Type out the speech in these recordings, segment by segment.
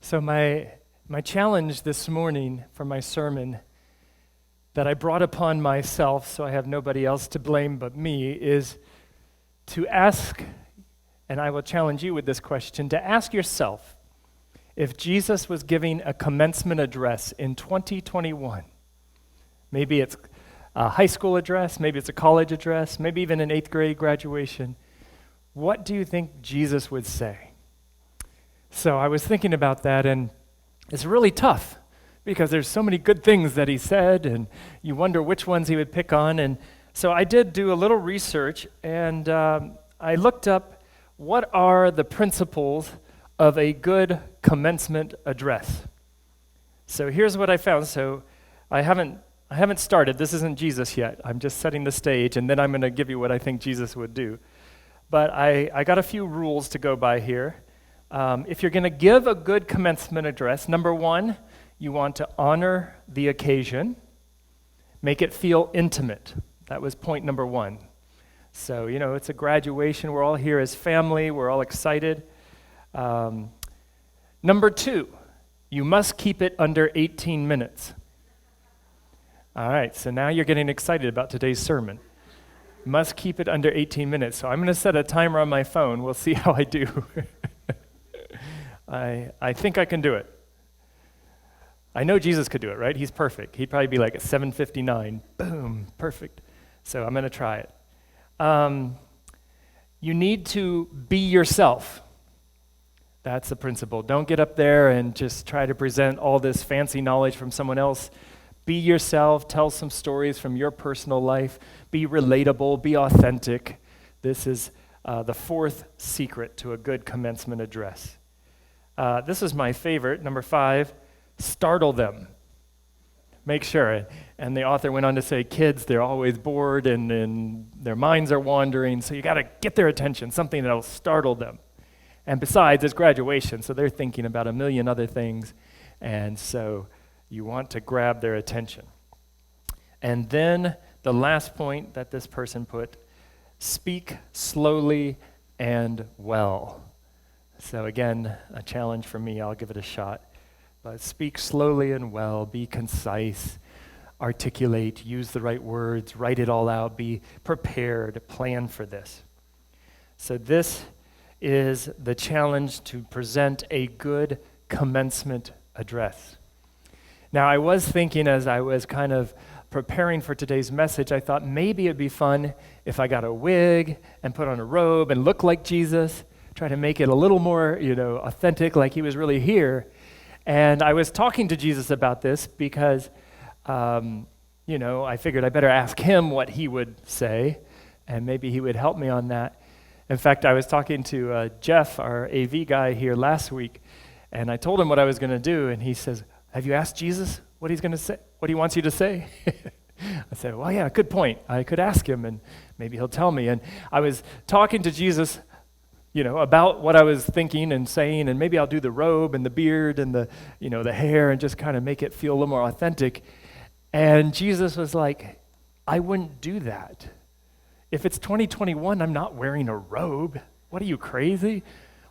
So my challenge this morning for my sermon that I brought upon myself, so I have nobody else to blame but me, is to ask, and I will challenge you with this question, to ask yourself, if Jesus was giving a commencement address in 2021, maybe it's a high school address, maybe it's a college address, maybe even an 8th grade graduation, what do you think Jesus would say? So I was thinking about that, and it's really tough because there's so many good things that he said, and you wonder which ones he would pick on. And so I did do a little research, and I looked up what are the principles of a good commencement address. So here's what I found. So I haven't started. This isn't Jesus yet. I'm just setting the stage, and then I'm going to give you what I think Jesus would do. But I got a few rules to go by here. If you're going to give a good commencement address, number one, you want to honor the occasion, make it feel intimate. That was point number one. So, it's a graduation. We're all here as family. We're all excited. Number two, you must keep it under 18 minutes. All right, so now you're getting excited about today's sermon. Must keep it under 18 minutes. So I'm going to set a timer on my phone. We'll see how I do. I think I can do it. I know Jesus could do it, right? He's perfect. He'd probably be like at 7:59. Boom, perfect. So I'm going to try it. You need to be yourself. That's the principle. Don't get up there and just try to present all this fancy knowledge from someone else. Be yourself. Tell some stories from your personal life. Be relatable. Be authentic. This is the fourth secret to a good commencement address. This is my favorite, number 5, startle them. Make sure. And the author went on to say, kids, they're always bored and their minds are wandering, so you got to get their attention, something that'll startle them. And besides, it's graduation, so they're thinking about a million other things, and so you want to grab their attention. And then the last point that this person put, speak slowly and well. So again, a challenge for me. I'll give it a shot. But speak slowly and well. Be concise. Articulate. Use the right words. Write it all out. Be prepared. Plan for this. So this is the challenge to present a good commencement address. Now, I was thinking as I was kind of preparing for today's message, I thought maybe it'd be fun if I got a wig and put on a robe and look like Jesus. Try to make it a little more, authentic, like he was really here. And I was talking to Jesus about this because, I figured I better ask him what he would say, and maybe he would help me on that. In fact, I was talking to Jeff, our AV guy here last week, and I told him what I was going to do, and he says, have you asked Jesus what he's going to say, what he wants you to say? I said, well, yeah, good point. I could ask him, and maybe he'll tell me. And I was talking to Jesus about what I was thinking and saying, and maybe I'll do the robe and the beard and the hair and just kind of make it feel a little more authentic. And Jesus was like, I wouldn't do that. If it's 2021, I'm not wearing a robe. What are you, crazy?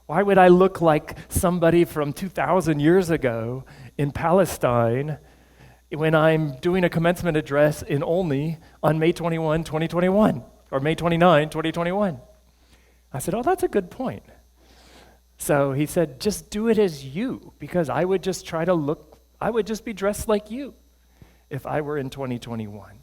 Why would I look like somebody from 2,000 years ago in Palestine when I'm doing a commencement address in Olney on May 21, 2021, or May 29, 2021? I said, oh, that's a good point. So he said, just do it as you, because I would just I would just be dressed like you if I were in 2021.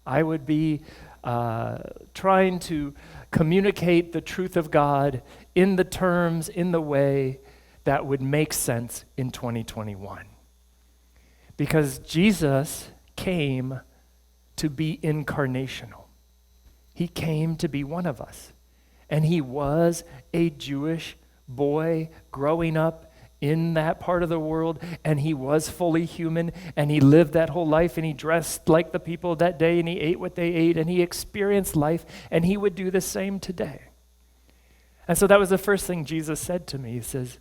I would be trying to communicate the truth of God in the terms, in the way that would make sense in 2021. Because Jesus came to be incarnational. He came to be one of us. And he was a Jewish boy growing up in that part of the world, and he was fully human, and he lived that whole life, and he dressed like the people that day, and he ate what they ate, and he experienced life, and he would do the same today. And so that was the first thing Jesus said to me. He says,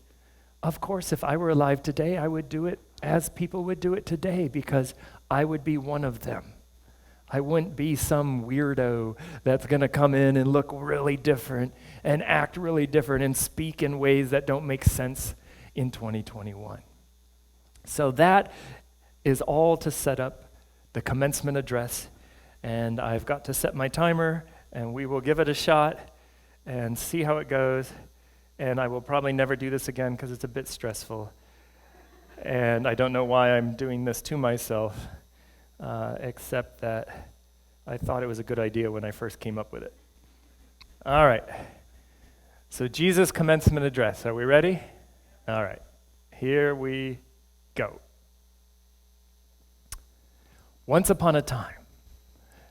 of course, if I were alive today, I would do it as people would do it today, because I would be one of them. I wouldn't be some weirdo that's going to come in and look really different and act really different and speak in ways that don't make sense in 2021. So that is all to set up the commencement address, and I've got to set my timer, and we will give it a shot and see how it goes. And I will probably never do this again because it's a bit stressful. And I don't know why I'm doing this to myself, except that I thought it was a good idea when I first came up with it. All right. So Jesus' commencement address. Are we ready? All right. Here we go. Once upon a time,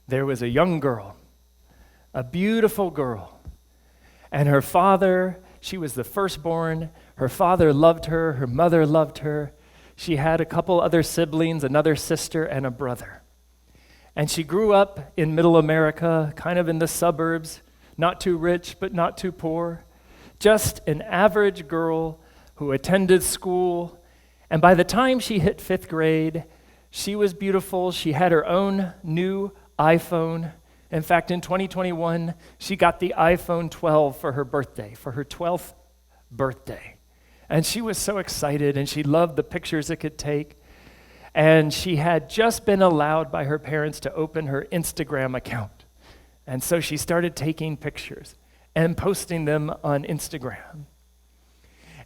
there was a young girl, a beautiful girl, and her father, she was the firstborn. Her father loved her. Her mother loved her. She had a couple other siblings, another sister, and a brother. And she grew up in middle America, kind of in the suburbs, not too rich, but not too poor. Just an average girl who attended school. And by the time she hit 5th grade, she was beautiful. She had her own new iPhone. In fact, in 2021, she got the iPhone 12 for her birthday, for her 12th birthday. And she was so excited, and she loved the pictures it could take. And she had just been allowed by her parents to open her Instagram account. And so she started taking pictures and posting them on Instagram.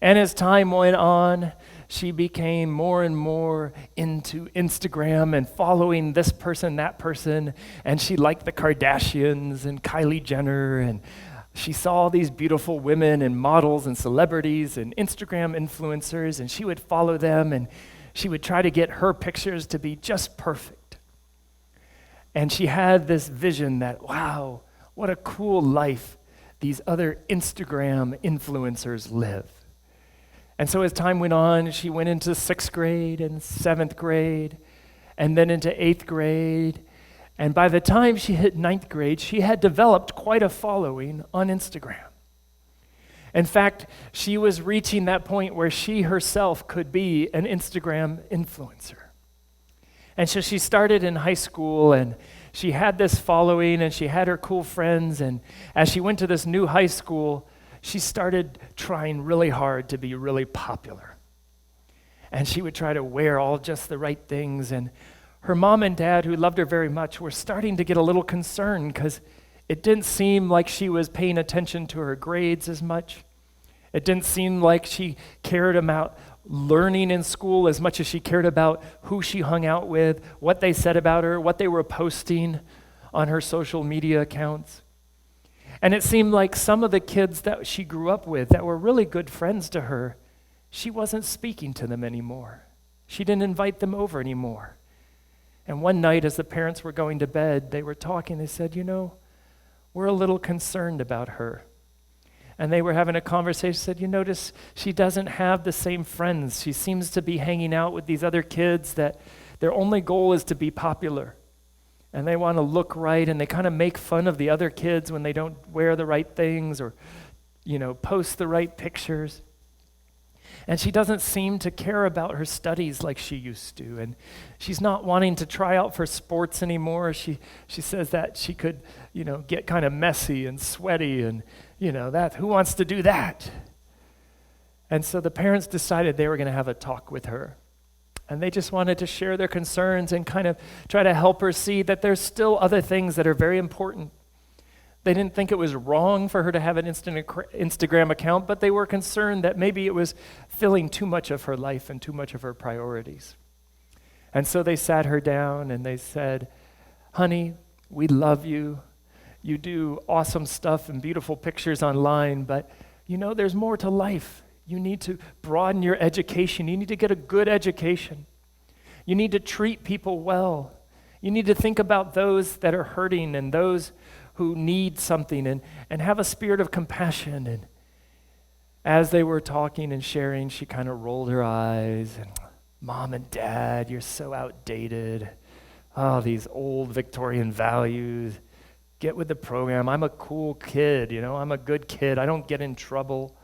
And as time went on, she became more and more into Instagram and following this person, that person. And she liked the Kardashians and Kylie Jenner, and she saw these beautiful women and models and celebrities and Instagram influencers, and she would follow them, and she would try to get her pictures to be just perfect. And she had this vision that, wow, what a cool life these other Instagram influencers live. And so as time went on, she went into 6th grade and 7th grade, and then into 8th grade. And by the time she hit 9th grade, she had developed quite a following on Instagram. In fact, she was reaching that point where she herself could be an Instagram influencer. And so she started in high school, and she had this following, and she had her cool friends. And as she went to this new high school, she started trying really hard to be really popular. And she would try to wear all just the right things. And her mom and dad, who loved her very much, were starting to get a little concerned because it didn't seem like she was paying attention to her grades as much. It didn't seem like she cared about learning in school as much as she cared about who she hung out with, what they said about her, what they were posting on her social media accounts. And it seemed like some of the kids that she grew up with that were really good friends to her, she wasn't speaking to them anymore. She didn't invite them over anymore. And one night as the parents were going to bed, they were talking. They said, we're a little concerned about her. And they were having a conversation, said, you notice she doesn't have the same friends. She seems to be hanging out with these other kids that their only goal is to be popular. And they want to look right, and they kind of make fun of the other kids when they don't wear the right things or, post the right pictures. And she doesn't seem to care about her studies like she used to. And she's not wanting to try out for sports anymore. She says that she could, get kind of messy and sweaty and, that who wants to do that? And so the parents decided they were going to have a talk with her. And they just wanted to share their concerns and kind of try to help her see that there's still other things that are very important. They didn't think it was wrong for her to have an Instagram account, but they were concerned that maybe it was filling too much of her life and too much of her priorities. And so they sat her down and they said, honey, we love you. You do awesome stuff and beautiful pictures online, but there's more to life. You need to broaden your education. You need to get a good education. You need to treat people well. You need to think about those that are hurting and those who need something and have a spirit of compassion. And as they were talking and sharing, she kind of rolled her eyes and, Mom and Dad, you're so outdated. Oh, these old Victorian values. Get with the program. I'm a cool kid, I'm a good kid. I don't get in trouble.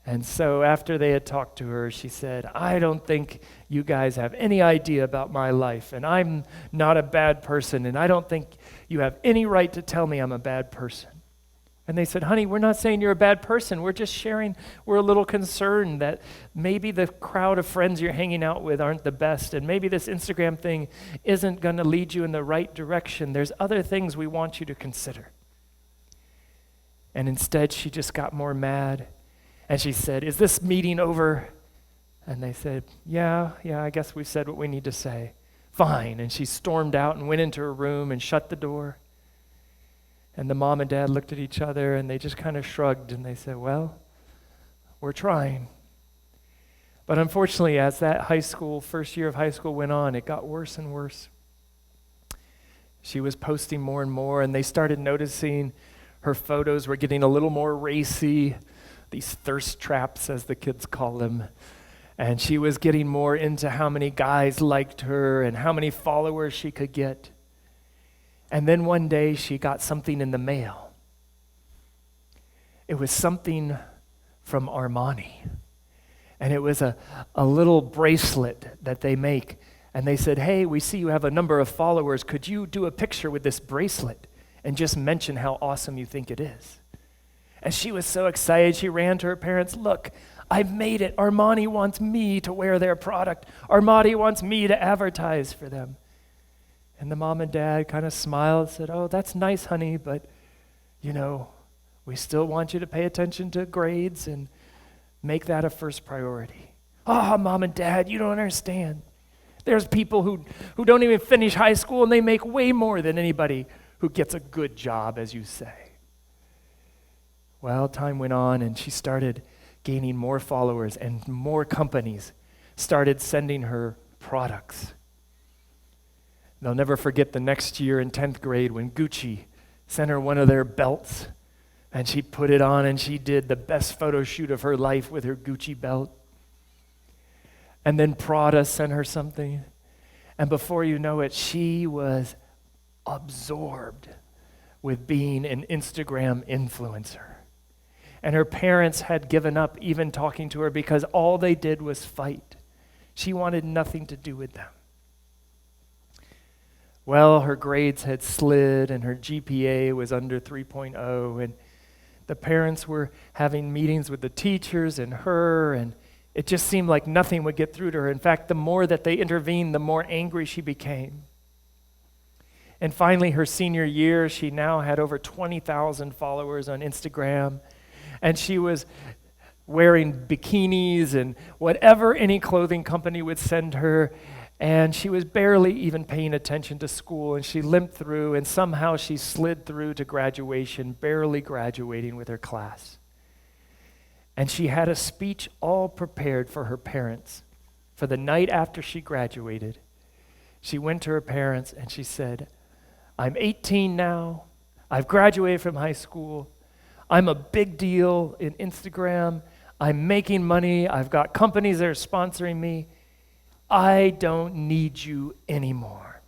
And so after they had talked to her, she said, I don't think you guys have any idea about my life, and I'm not a bad person, and I don't think you have any right to tell me I'm a bad person. And they said, honey, we're not saying you're a bad person. We're just sharing, we're a little concerned that maybe the crowd of friends you're hanging out with aren't the best, and maybe this Instagram thing isn't going to lead you in the right direction. There's other things we want you to consider. And instead, she just got more mad, and she said, is this meeting over? And they said, yeah, I guess we've said what we need to say. Fine. And she stormed out and went into her room and shut the door. And the mom and dad looked at each other and they just kind of shrugged and they said, well, we're trying. But unfortunately, as that first year of high school went on, it got worse and worse. She was posting more and more, and they started noticing her photos were getting a little more racy, these thirst traps, as the kids call them. And she was getting more into how many guys liked her and how many followers she could get. And then one day she got something in the mail. It was something from Armani. And it was a little bracelet that they make. And they said, hey, we see you have a number of followers. Could you do a picture with this bracelet and just mention how awesome you think it is? And she was so excited, she ran to her parents, look, I've made it. Armani wants me to wear their product. Armani wants me to advertise for them. And the mom and dad kind of smiled and said, oh, that's nice, honey, but, we still want you to pay attention to grades and make that a first priority. Oh, mom and dad, you don't understand. There's people who don't even finish high school and they make way more than anybody who gets a good job, as you say. Well, time went on and she started gaining more followers and more companies started sending her products. They'll never forget the next year in 10th grade when Gucci sent her one of their belts and she put it on and she did the best photo shoot of her life with her Gucci belt. And then Prada sent her something. And before you know it, she was absorbed with being an Instagram influencer. And her parents had given up even talking to her because all they did was fight. She wanted nothing to do with them. Well, her grades had slid and her GPA was under 3.0, and the parents were having meetings with the teachers and her, and it just seemed like nothing would get through to her. In fact, the more that they intervened, the more angry she became. And finally, her senior year, she now had over 20,000 followers on Instagram, and she was wearing bikinis and whatever any clothing company would send her, and she was barely even paying attention to school, and she limped through, and somehow she slid through to graduation, barely graduating with her class. And she had a speech all prepared for her parents. For the night after she graduated, she went to her parents and she said, I'm 18 now, I've graduated from high school, I'm a big deal in Instagram, I'm making money, I've got companies that are sponsoring me, I don't need you anymore.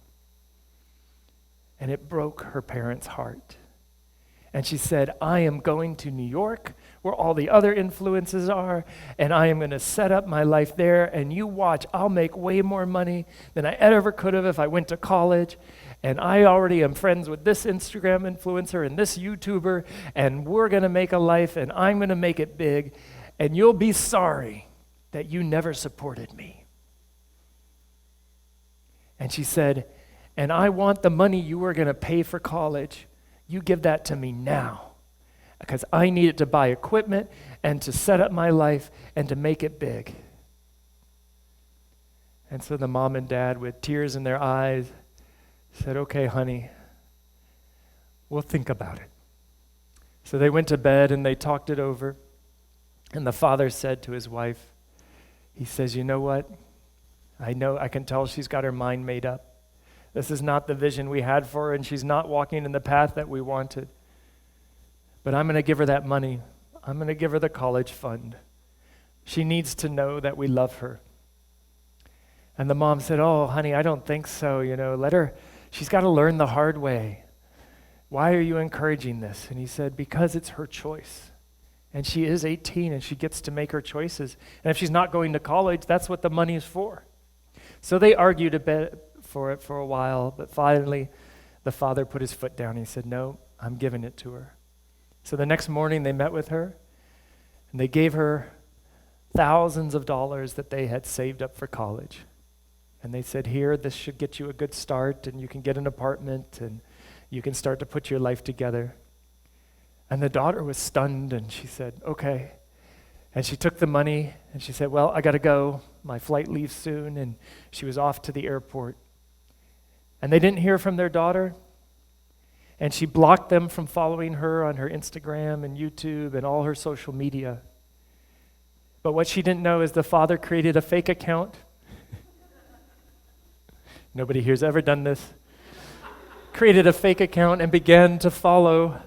And it broke her parents' heart. And she said, I am going to New York, where all the other influences are, and I am going to set up my life there, and you watch, I'll make way more money than I ever could have if I went to college, and I already am friends with this Instagram influencer and this YouTuber, and we're going to make a life, and I'm going to make it big, and you'll be sorry that you never supported me. And she said, and I want the money you were going to pay for college. You give that to me now, because I need it to buy equipment and to set up my life and to make it big. And so the mom and dad, with tears in their eyes, said, okay, honey, we'll think about it. So they went to bed and they talked it over. And the father said to his wife, he says, you know what? I can tell she's got her mind made up. This is not the vision we had for her, and she's not walking in the path that we wanted. But I'm going to give her that money. I'm going to give her the college fund. She needs to know that we love her. And the mom said, oh, honey, I don't think so. Let her, she's got to learn the hard way. Why are you encouraging this? And he said, because it's her choice. And she is 18, and she gets to make her choices. And if she's not going to college, that's what the money is for. So they argued a bit for it for a while, but finally the father put his foot down. He said, no, I'm giving it to her. So the next morning they met with her, and they gave her thousands of dollars that they had saved up for college. And they said, here, this should get you a good start, and you can get an apartment, and you can start to put your life together. And the daughter was stunned, and she said, okay. And she took the money, and she said, well, I got to go. My flight leaves soon. And she was off to the airport. And they didn't hear from their daughter. And she blocked them from following her on her Instagram and YouTube and all her social media. But what she didn't know is the father created a fake account. Nobody here's ever done this. Created a fake account and began to follow.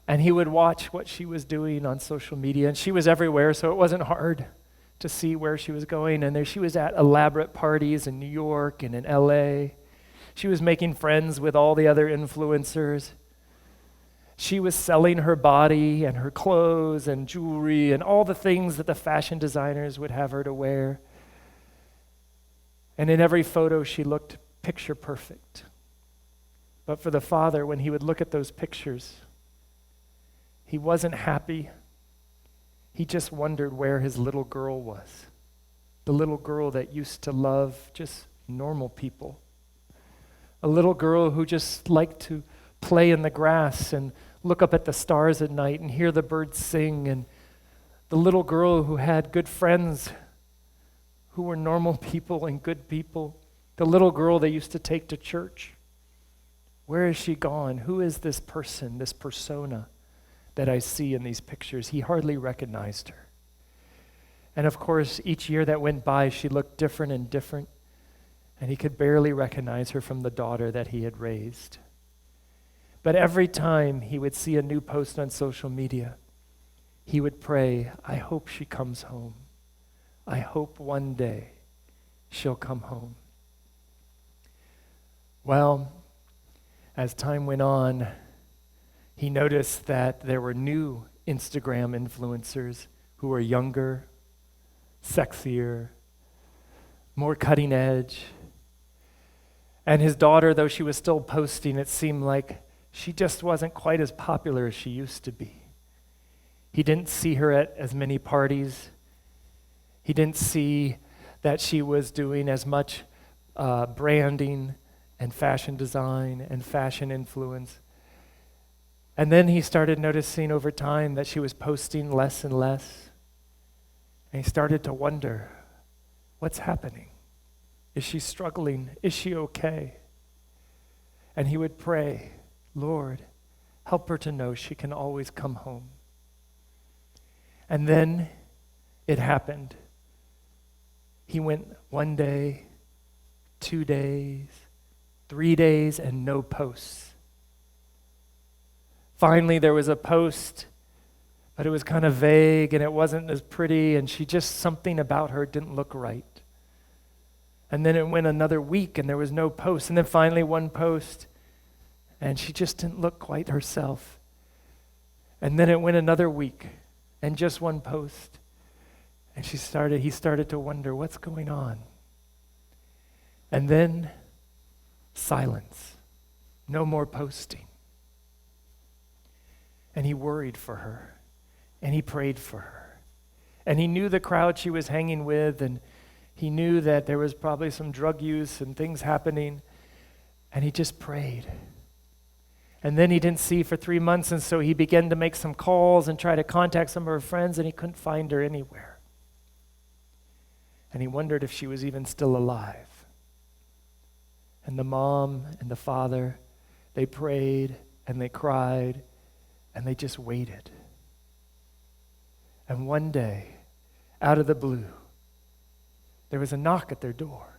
And he would watch what she was doing on social media. And she was everywhere, so it wasn't hard to see where she was going. And there she was at elaborate parties in New York and in LA. She was making friends with all the other influencers. She was selling her body and her clothes and jewelry and all the things that the fashion designers would have her to wear. And in every photo, she looked picture perfect. But for the father, when he would look at those pictures, he wasn't happy. He just wondered where his little girl was. The little girl that used to love just normal people. A little girl who just liked to play in the grass and look up at the stars at night and hear the birds sing. And the little girl who had good friends who were normal people and good people. The little girl they used to take to church. Where is she gone? Who is this person, this persona that I see in these pictures? He hardly recognized her. And of course, each year that went by, she looked different and different, and he could barely recognize her from the daughter that he had raised. But every time he would see a new post on social media, he would pray, I hope she comes home. I hope one day she'll come home. Well, as time went on, he noticed that there were new Instagram influencers who were younger, sexier, more cutting edge. And his daughter, though she was still posting, it seemed like she just wasn't quite as popular as she used to be. He didn't see her at as many parties. He didn't see that she was doing as much branding and fashion design and fashion influence. And then he started noticing over time that she was posting less and less. And he started to wonder, what's happening? Is she struggling? Is she okay? And he would pray, Lord, help her to know she can always come home. And then it happened. He went 1 day, 2 days, 3 days, and no posts. Finally, there was a post, but it was kind of vague, and it wasn't as pretty, and something about her didn't look right. And then it went another week, and there was no post. And then finally, one post, and she just didn't look quite herself. And then it went another week, and just one post. And he started to wonder, what's going on? And then silence. No more posting. And he worried for her. And he prayed for her. And he knew the crowd she was hanging with, and he knew that there was probably some drug use and things happening. And he just prayed. And then he didn't see for 3 months, and so he began to make some calls and try to contact some of her friends, and he couldn't find her anywhere. And he wondered if she was even still alive. And the mom and the father, they prayed and they cried and they just waited. And one day, out of the blue, there was a knock at their door.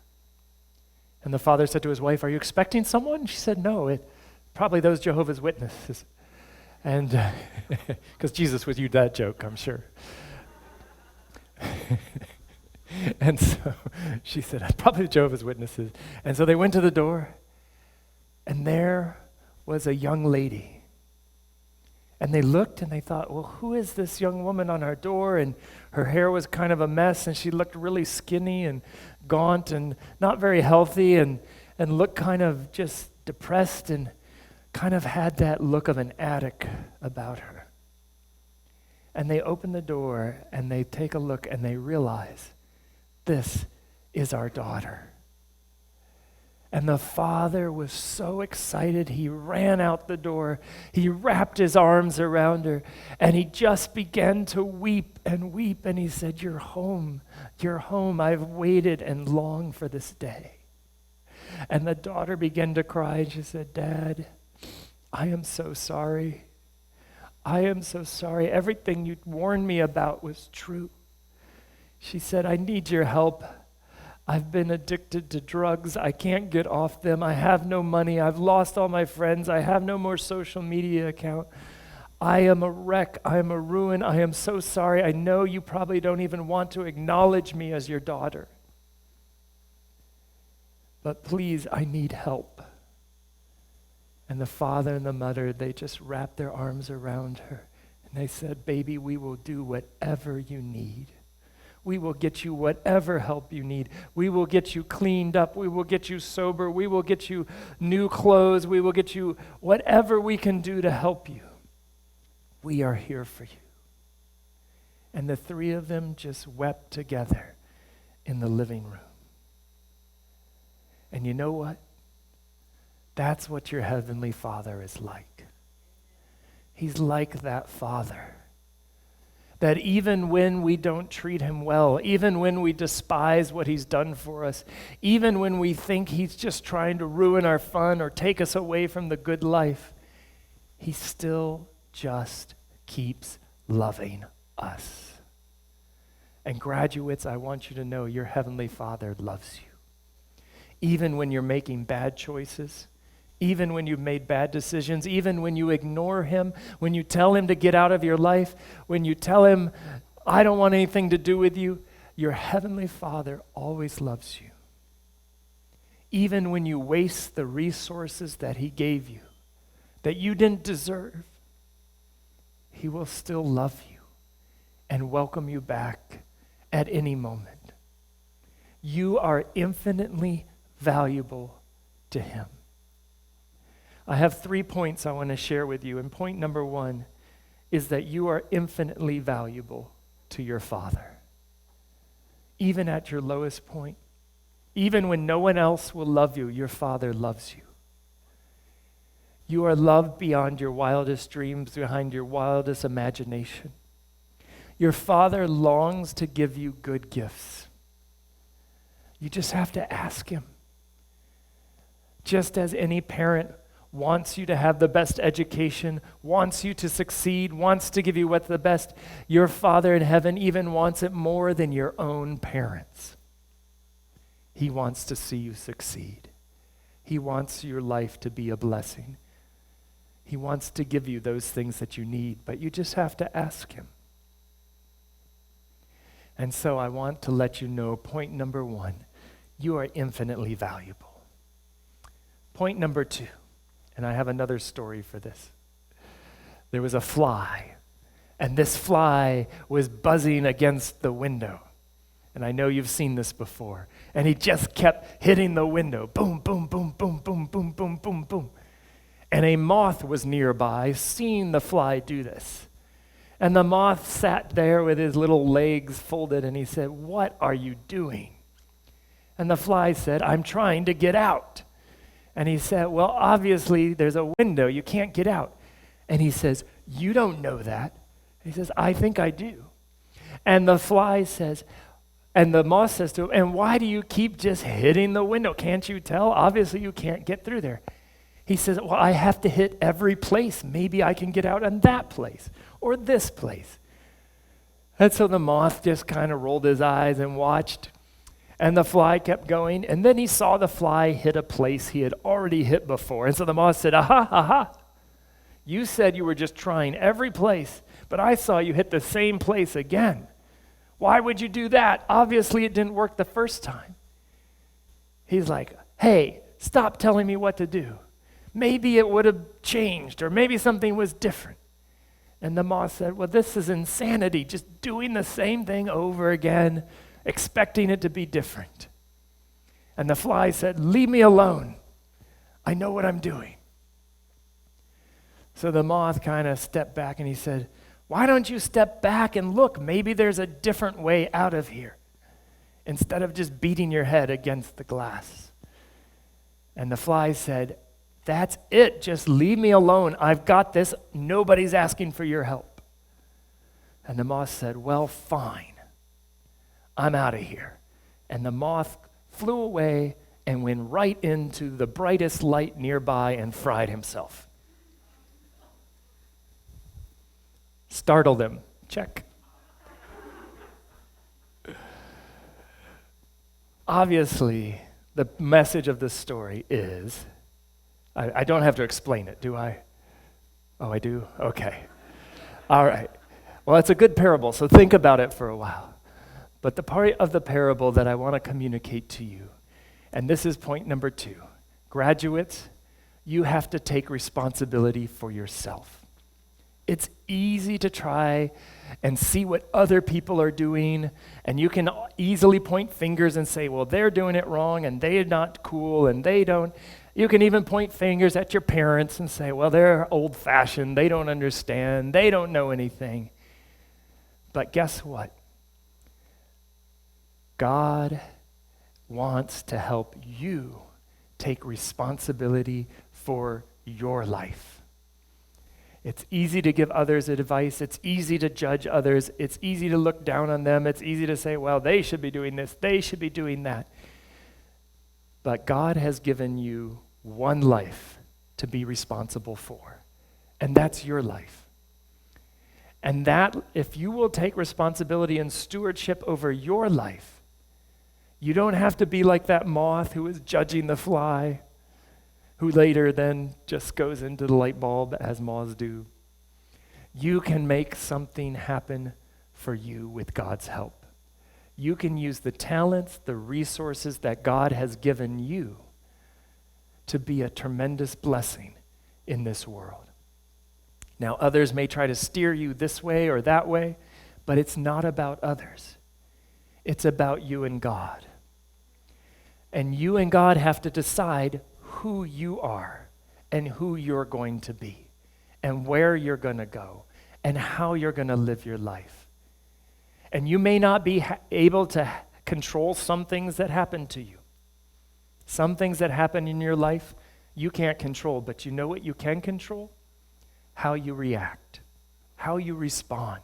And the father said to his wife, are you expecting someone? She said, no, probably those Jehovah's Witnesses. And because Jesus would use that joke, I'm sure. And so she said, probably Jehovah's Witnesses. And so they went to the door, and there was a young lady. And they looked and they thought, well, who is this young woman on our door? And her hair was kind of a mess, and she looked really skinny and gaunt and not very healthy, and looked kind of just depressed and kind of had that look of an addict about her. And they open the door and they take a look and they realize, this is our daughter. And the father was so excited, he ran out the door, he wrapped his arms around her, and he just began to weep, and he said, you're home, I've waited and longed for this day. And the daughter began to cry, and she said, Dad, I am so sorry. I am so sorry. Everything you warned me about was true. She said, I need your help. I've been addicted to drugs. I can't get off them. I have no money. I've lost all my friends. I have no more social media account. I am a wreck. I am a ruin. I am so sorry. I know you probably don't even want to acknowledge me as your daughter. But please, I need help. And the father and the mother, they just wrapped their arms around her. And they said, baby, we will do whatever you need. We will get you whatever help you need. We will get you cleaned up. We will get you sober. We will get you new clothes. We will get you whatever we can do to help you. We are here for you. And the three of them just wept together in the living room. And you know what? That's what your heavenly Father is like. He's like that Father. That even when we don't treat him well, even when we despise what he's done for us, even when we think he's just trying to ruin our fun or take us away from the good life, he still just keeps loving us. And graduates, I want you to know your heavenly Father loves you. Even when you're making bad choices, even when you've made bad decisions, even when you ignore him, when you tell him to get out of your life, when you tell him, I don't want anything to do with you, your heavenly Father always loves you. Even when you waste the resources that he gave you, that you didn't deserve, he will still love you and welcome you back at any moment. You are infinitely valuable to him. I have 3 points I want to share with you, and point number 1 is that you are infinitely valuable to your Father. Even at your lowest point, even when no one else will love you, your Father loves you. You are loved beyond your wildest dreams, behind your wildest imagination. Your Father longs to give you good gifts. You just have to ask him. Just as any parent wants you to have the best education, wants you to succeed, wants to give you what's the best, your Father in heaven even wants it more than your own parents. He wants to see you succeed. He wants your life to be a blessing. He wants to give you those things that you need, but you just have to ask him. And so I want to let you know, point number 1, you are infinitely valuable. Point number 2, and I have another story for this. There was a fly, and this fly was buzzing against the window. And I know you've seen this before. And he just kept hitting the window. Boom, boom, boom, boom, boom, boom, boom, boom, boom. And a moth was nearby, seeing the fly do this. And the moth sat there with his little legs folded, and he said, "What are you doing?" And the fly said, "I'm trying to get out." And he said, "Well, obviously there's a window. You can't get out." And he says, "You don't know that." He says, "I think I do." And the fly says, and the moth says to him, "And why do you keep just hitting the window? Can't you tell? Obviously you can't get through there." He says, "Well, I have to hit every place. Maybe I can get out on that place or this place." And so the moth just kind of rolled his eyes and watched. And the fly kept going, and then he saw the fly hit a place he had already hit before. And so the moth said, "Aha, aha, you said you were just trying every place, but I saw you hit the same place again. Why would you do that? Obviously it didn't work the first time." He's like, "Hey, stop telling me what to do. Maybe it would have changed, or maybe something was different." And the moth said, "Well, this is insanity, just doing the same thing over again, expecting it to be different." And the fly said, "Leave me alone. I know what I'm doing." So the moth kind of stepped back and he said, Why don't you step back and look? Maybe there's a different way out of here, instead of just beating your head against the glass. And the fly said, that's it. Just leave me alone. I've got this. Nobody's asking for your help. And the moth said, well, fine. I'm out of here. And the moth flew away and went right into the brightest light nearby and fried himself. Startled him. Check. Obviously, the message of this story is, I don't have to explain it, do I? Oh, I do? Okay. All right. Well, it's a good parable, so think about it for a while. But the part of the parable that I want to communicate to you, and this is point number 2. Graduates, you have to take responsibility for yourself. It's easy to try and see what other people are doing, and you can easily point fingers and say, well, they're doing it wrong, and they're not cool, and they don't. You can even point fingers at your parents and say, well, they're old-fashioned, they don't understand, they don't know anything. But guess what? God wants to help you take responsibility for your life. It's easy to give others advice. It's easy to judge others. It's easy to look down on them. It's easy to say, well, they should be doing this. They should be doing that. But God has given you one life to be responsible for, and that's your life. And that, if you will take responsibility and stewardship over your life, you don't have to be like that moth who is judging the fly, who later then just goes into the light bulb as moths do. You can make something happen for you with God's help. You can use the talents, the resources that God has given you to be a tremendous blessing in this world. Now, others may try to steer you this way or that way, but it's not about others. It's about you and God. And you and God have to decide who you are and who you're going to be and where you're going to go and how you're going to live your life. And you may not be able to control some things that happen to you. Some things that happen in your life you can't control, but you know what you can control? How you react, how you respond.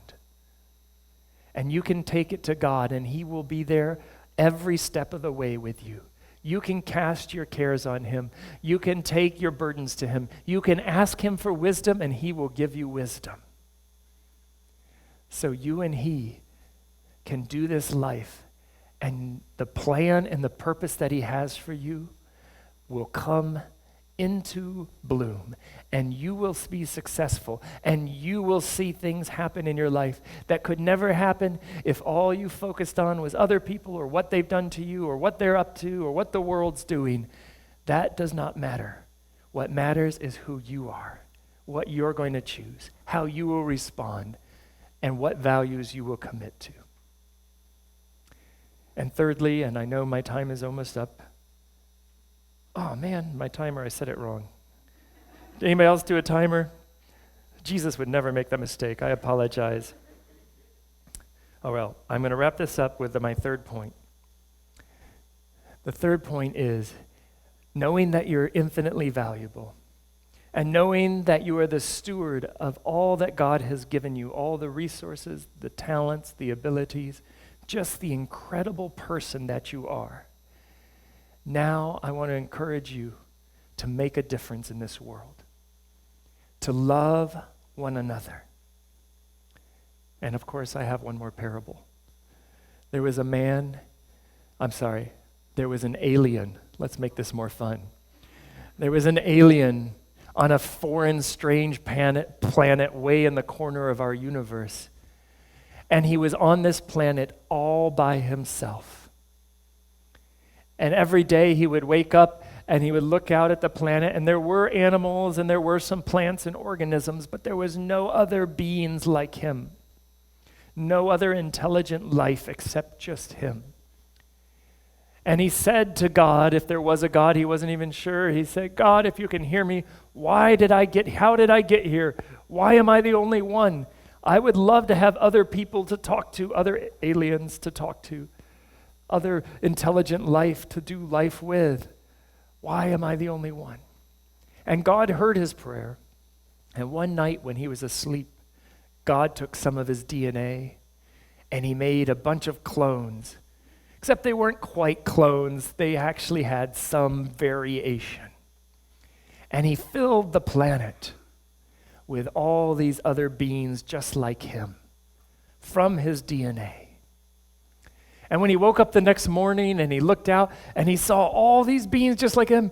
And you can take it to God, and He will be there every step of the way with you. You can cast your cares on Him. You can take your burdens to Him. You can ask Him for wisdom, and He will give you wisdom. So you and He can do this life, and the plan and the purpose that He has for you will come into bloom, and you will be successful, and you will see things happen in your life that could never happen if all you focused on was other people or what they've done to you or what they're up to or what the world's doing. That does not matter. What matters is who you are, what you're going to choose, how you will respond, and what values you will commit to. And thirdly, and I know my time is almost up. Oh man, my timer, I said it wrong. Did anybody else do a timer? Jesus would never make that mistake. I apologize. Oh well, I'm going to wrap this up with my third point. The third point is knowing that you're infinitely valuable and knowing that you are the steward of all that God has given you, all the resources, the talents, the abilities, just the incredible person that you are. Now I want to encourage you to make a difference in this world, to love one another. And of course, I have one more parable. There was an alien. Let's make this more fun. There was an alien on a foreign, strange planet way in the corner of our universe. And he was on this planet all by himself. And every day he would wake up and he would look out at the planet, and there were animals and there were some plants and organisms, but there was no other beings like him. No other intelligent life except just him. And he said to God, if there was a God, he wasn't even sure. He said, God, if you can hear me, how did I get here? Why am I the only one? I would love to have other people to talk to, other aliens to talk to, other intelligent life to do life with. Why am I the only one? And God heard his prayer. And one night when he was asleep, God took some of his DNA and he made a bunch of clones. Except they weren't quite clones. They actually had some variation. And he filled the planet with all these other beings just like him from his DNA. And when he woke up the next morning and he looked out and he saw all these beings just like him,